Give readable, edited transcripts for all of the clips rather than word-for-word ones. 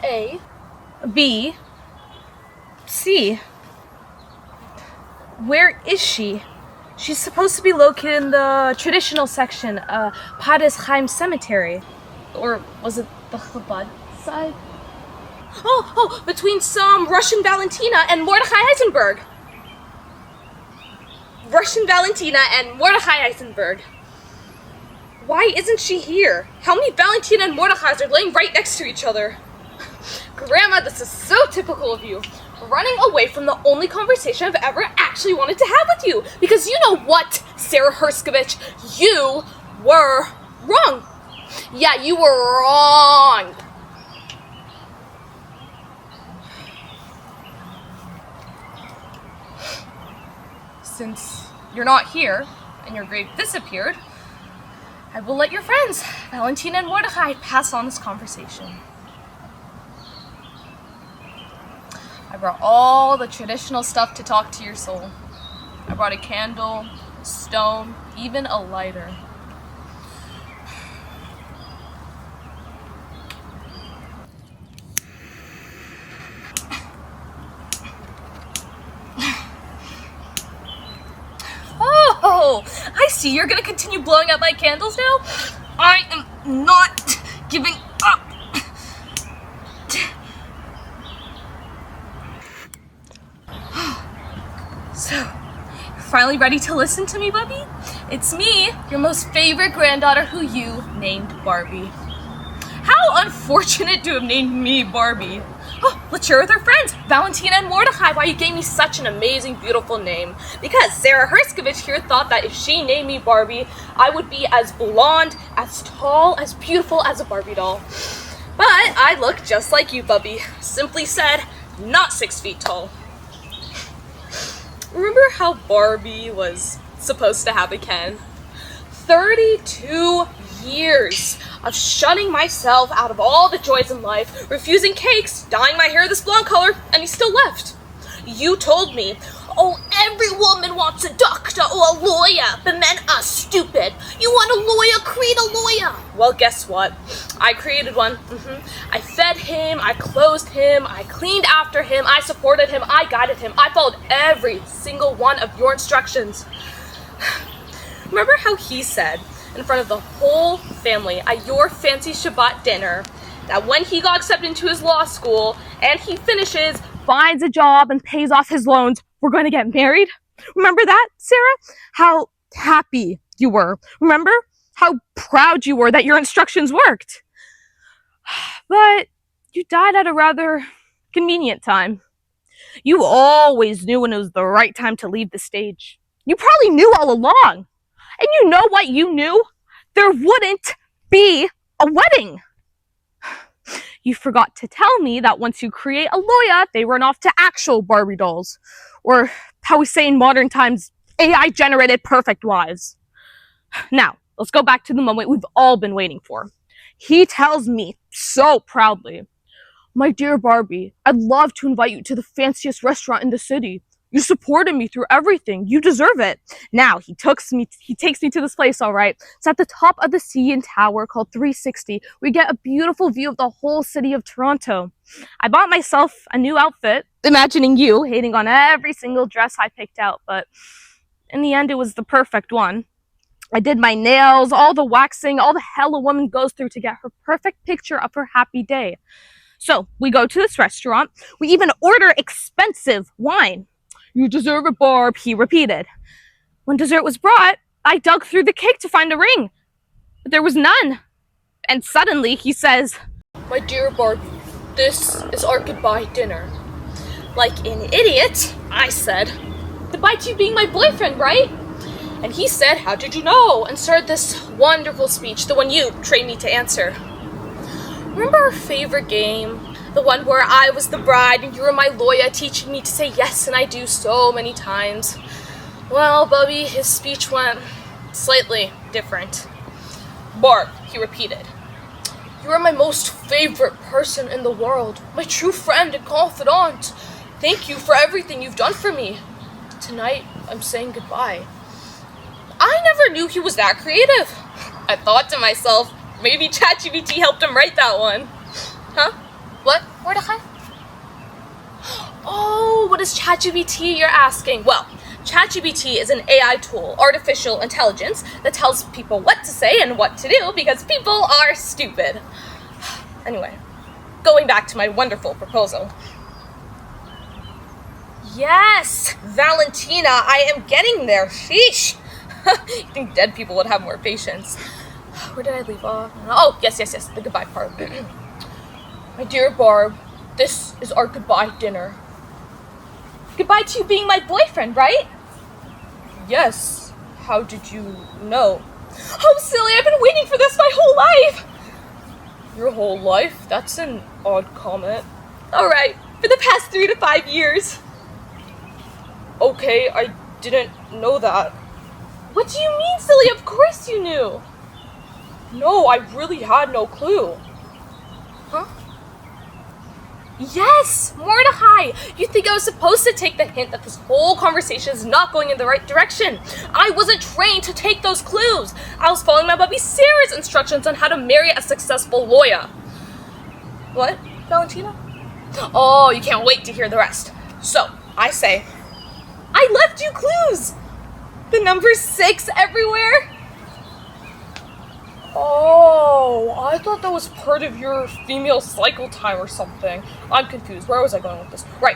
A, B, C. Where is she? She's supposed to be located in the traditional section, Padesheim Cemetery. Or was it the Chabad side? Oh, between some Russian Valentina and Mordechai Heisenberg. Russian Valentina and Mordechai Heisenberg. Why isn't she here? How many Valentina and Mordechais are laying right next to each other? Grandma, this is so typical of you. Running away from the only conversation I've ever actually wanted to have with you. Because you know what, Sarah Herskovich? You were wrong. Yeah, you were wrong. Since you're not here and your grave disappeared, I will let your friends, Valentina and Mordechai, pass on this conversation. I brought all the traditional stuff to talk to your soul. I brought a candle, a stone, even a lighter. Oh, I see. You're gonna continue blowing out my candles now? I am not giving up. So, you're finally ready to listen to me, Bubby? It's me, your most favorite granddaughter who you named Barbie. How unfortunate to have named me Barbie. Oh, let's share with our friends, Valentina and Mordechai, why you gave me such an amazing, beautiful name. Because Sarah Herskovich here thought that if she named me Barbie, I would be as blonde, as tall, as beautiful as a Barbie doll. But I look just like you, Bubby. Simply said, not 6 feet tall. Remember how Barbie was supposed to have a Ken? 32 years of shutting myself out of all the joys in life, refusing cakes, dyeing my hair this blonde color, and he still left. You told me, oh, every woman wants a doctor or a lawyer, but men are stupid. You want a lawyer, create a lawyer. Well, guess what? I created one. I fed him, I clothed him, I cleaned after him, I supported him, I guided him. I followed every single one of your instructions. Remember how he said, in front of the whole family at your fancy Shabbat dinner, that when he got accepted into his law school and he finishes, finds a job and pays off his loans, we're going to get married? Remember that, Sarah? How happy you were. Remember how proud you were that your instructions worked? But you died at a rather convenient time. You always knew when it was the right time to leave the stage. You probably knew all along. And you know what you knew? There wouldn't be a wedding. You forgot to tell me that once you create a lawyer, they run off to actual Barbie dolls. Or how we say in modern times, AI-generated perfect wives. Now, let's go back to the moment we've all been waiting for. He tells me so proudly, my dear Barbie, I'd love to invite you to the fanciest restaurant in the city. You supported me through everything. You deserve it. Now, he takes me to this place, all right. It's at the top of the CN Tower called 360. We get a beautiful view of the whole city of Toronto. I bought myself a new outfit, imagining you hating on every single dress I picked out, but in the end, it was the perfect one. I did my nails, all the waxing, all the hell a woman goes through to get her perfect picture of her happy day. So, we go to this restaurant. We even order expensive wine. You deserve it, Barb, he repeated. When dessert was brought, I dug through the cake to find a ring, but there was none. And suddenly he says, my dear Barbie, this is our goodbye dinner. Like an idiot, I said, goodbye to you being my boyfriend, right? And he said, how did you know? And started this wonderful speech, the one you trained me to answer. Remember our favorite game? The one where I was the bride and you were my lawyer, teaching me to say yes and I do so many times. Well, Bubby, his speech went slightly different. Barb, he repeated, you are my most favorite person in the world, my true friend and confidant. Thank you for everything you've done for me. Tonight, I'm saying goodbye. I never knew he was that creative. I thought to myself, maybe ChatGPT helped him write that one. Huh? What? Mordecai? Oh, what is ChatGPT, you're asking? Well, ChatGPT is an AI tool, artificial intelligence, that tells people what to say and what to do because people are stupid. Anyway, going back to my wonderful proposal. Yes, Valentina, I am getting there. Sheesh. You think dead people would have more patience. Where did I leave off? Oh, yes, the goodbye part. My dear Barb, this is our goodbye dinner. Goodbye to you being my boyfriend, right? Yes. How did you know? Oh, silly, I've been waiting for this my whole life. Your whole life? That's an odd comment. Alright, for the past 3 to 5 years. Okay, I didn't know that. What do you mean, silly? Of course you knew. No, I really had no clue. Huh? Yes, Mordecai! You think I was supposed to take the hint that this whole conversation is not going in the right direction? I wasn't trained to take those clues. I was following my Barbie Sarah's instructions on how to marry a successful lawyer. What, Valentina? Oh, you can't wait to hear the rest. So, I say, I left you clues! The number 6 everywhere? Oh, I thought that was part of your female cycle time or something. I'm confused. Where was I going with this? Right.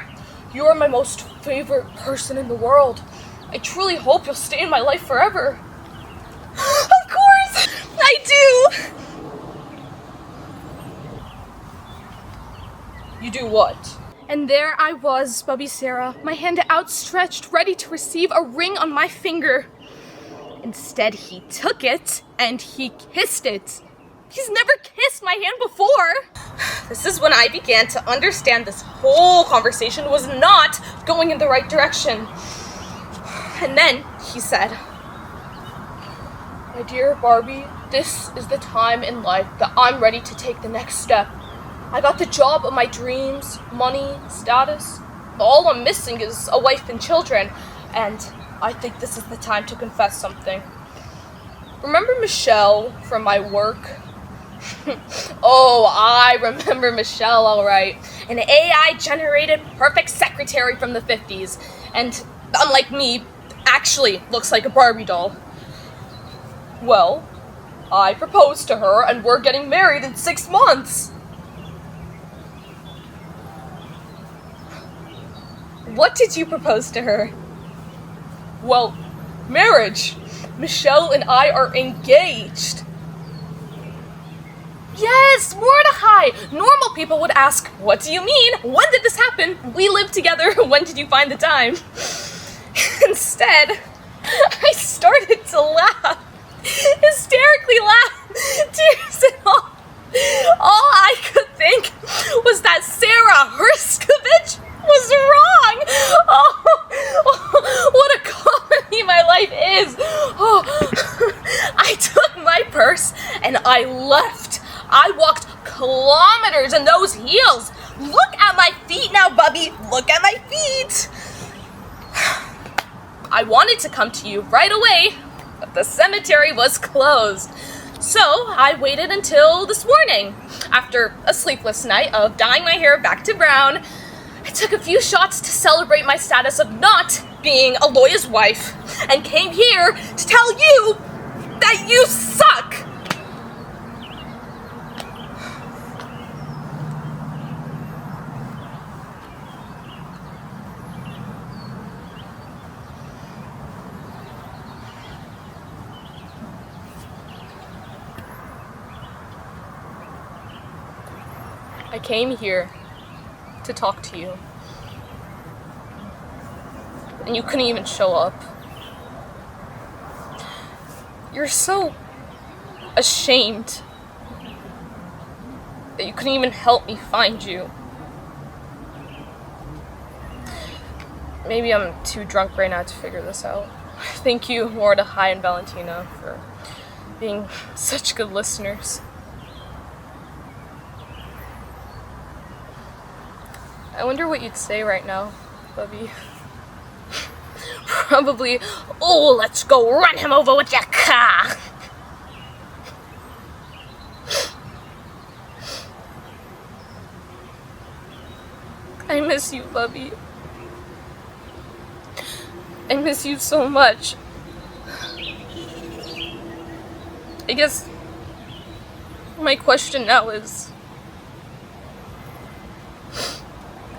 You are my most favorite person in the world. I truly hope you'll stay in my life forever. Of course! I do! You do what? And there I was, Bubby Sarah, my hand outstretched, ready to receive a ring on my finger. Instead, he took it, and he kissed it. He's never kissed my hand before. This is when I began to understand this whole conversation was not going in the right direction. And then he said, my dear Barbie, this is the time in life that I'm ready to take the next step. I got the job of my dreams, money, status. All I'm missing is a wife and children, and I think this is the time to confess something. Remember Michelle from my work? Oh, I remember Michelle, all right. An AI-generated perfect secretary from the 50s, and unlike me, actually looks like a Barbie doll. Well, I proposed to her, and we're getting married in 6 months. What did you propose to her? Well, marriage. Michelle and I are engaged. Yes, Mordecai! Normal people would ask, what do you mean? When did this happen? We live together. When did you find the time? Instead, I started to laugh. Hysterically laugh. Tears and all. All I could think was that Sarah Herskovich was wrong. Oh, what a comedy my life is. Oh, I took my purse and I left. I walked kilometers in those heels. Look at my feet now, Bubby. Look at my feet. I wanted to come to you right away, but the cemetery was closed. So I waited until this morning. After a sleepless night of dyeing my hair back to brown, I took a few shots to celebrate my status of not being a lawyer's wife, and came here to tell you that you suck! I came here to talk to you, and you couldn't even show up. You're so ashamed that you couldn't even help me find you. Maybe I'm too drunk right now to figure this out. Thank you, Mordecai and Valentina, for being such good listeners. I wonder what you'd say right now, Bubby. Probably, oh, let's go run him over with your car. I miss you, Bubby. I miss you so much. I guess my question now is,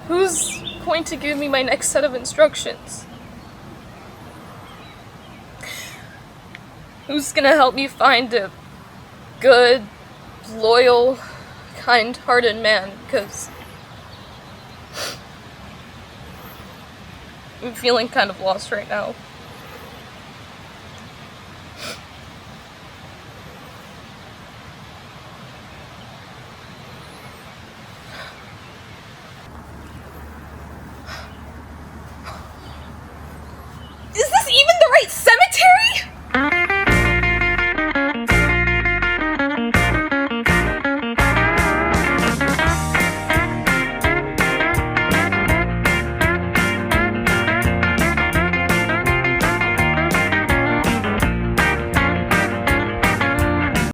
who's going to give me my next set of instructions? Who's gonna help me find a good, loyal, kind-hearted man? Because I'm feeling kind of lost right now. Is this even the right